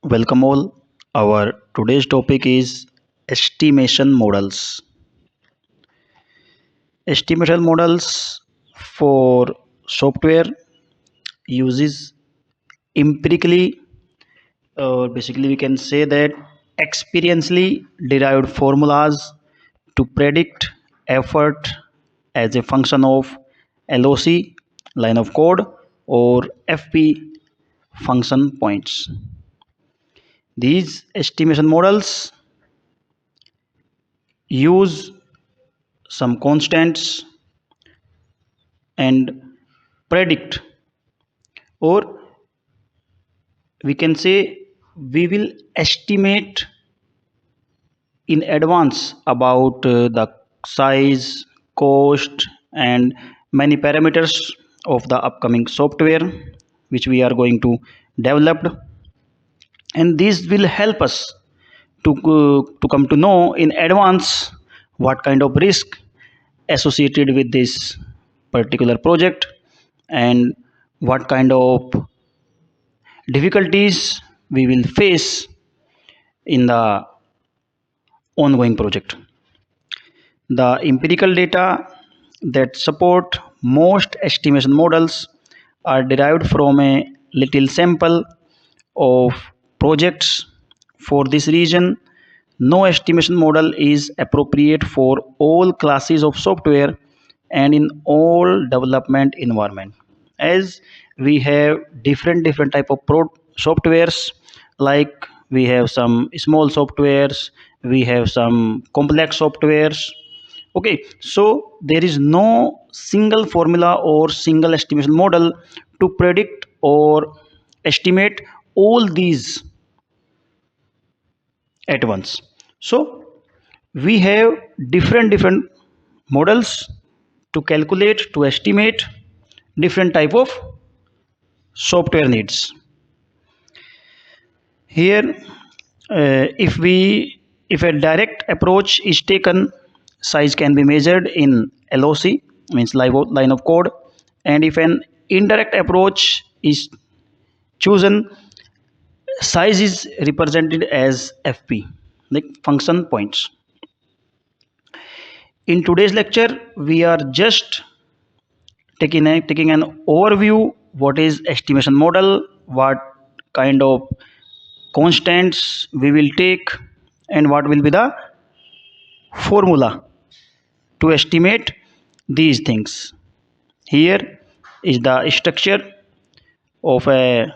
Welcome all. Our today's topic is estimation models. Estimation models for software uses empirically, or basically we can say that experientially derived formulas to predict effort as a function of LOC, line of code, or FP, function points. These estimation models use some constants and predict, or we can say we will estimate in advance about the size, cost, and many parameters of the upcoming software which we are going to develop, and this will help us to come to know in advance what kind of risk associated with this particular project, and what kind of difficulties we will face in the ongoing project. The empirical data that support most estimation models are derived from a little sample of projects. For this reason, no estimation model is appropriate for all classes of software and in all development environment, as we have different type of softwares, like we have some small softwares, we have some complex softwares. Okay, so there is no single formula or single estimation model to predict or estimate all these at once. So we have different models to calculate, to estimate different type of software needs. Here, if a direct approach is taken, size can be measured in LOC, means line of code, and if an indirect approach is chosen, size is represented as FP, like function points. In today's lecture, we are just taking an overview what is estimation model, what kind of constants we will take, and what will be the formula to estimate these things. Here is the structure of a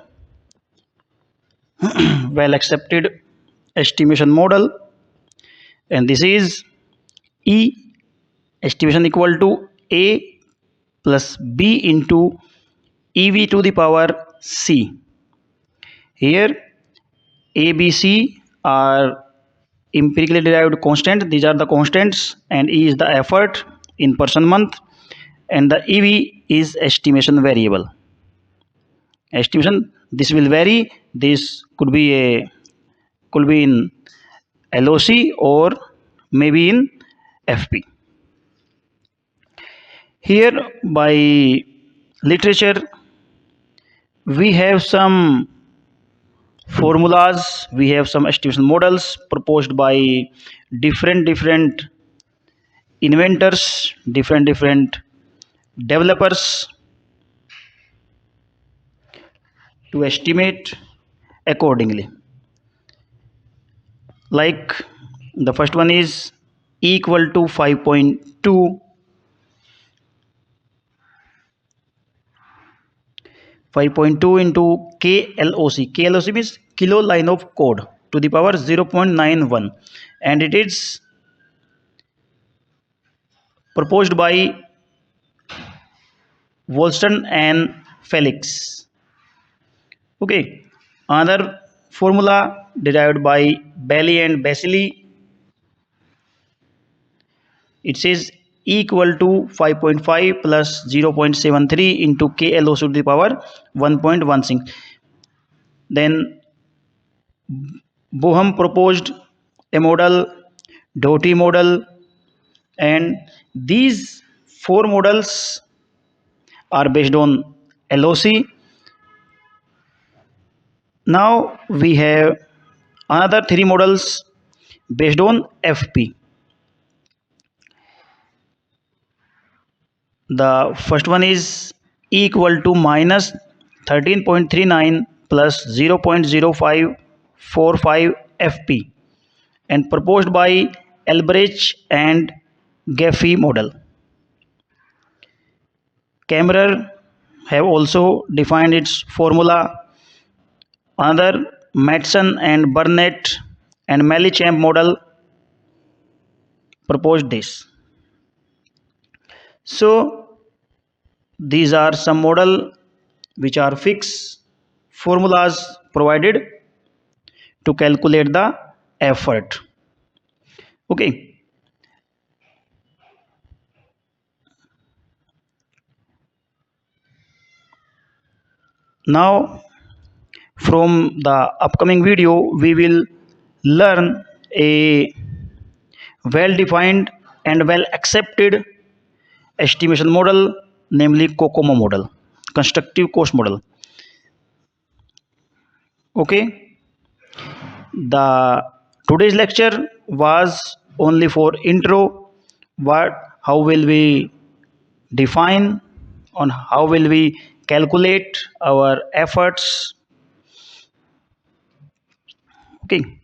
well accepted estimation model, and this is E estimation equal to A plus B into EV to the power C. Here A, B, C are empirically derived constant. These are the constants, and E is the effort in person month, and the EV is estimation variable. Estimation, this will vary. This could be in LOC or maybe in FP. Here by literature we have some formulas, we have some estimation models proposed by different inventors, different developers to estimate accordingly. Like the first one is E equal to 5.2, 5.2 into KLOC. KLOC means kilo line of code to the power 0.91, and it is proposed by Wolston and Felix. Okay, another formula derived by Bailey and Basili, it says E equal to 5.5 plus 0.73 into KLOC to the power 1.16. Then Boham proposed a model, Doty model, and these four models are based on LOC, Now we have another three models based on FP. The first one is E equal to minus 13.39 plus 0.0545 FP and proposed by Elbridge and Gaffey model. Kammerer have also defined its formula. Another Madsen and Burnett and Mellichamp model proposed this. So these are some model which are fixed formulas provided to calculate the effort. Okay. Now from the upcoming video we will learn a well defined and well accepted estimation model, namely COCOMO model, constructive cost model. Okay, the today's lecture was only for intro. What, how will we define, on how will we calculate our efforts. Okay.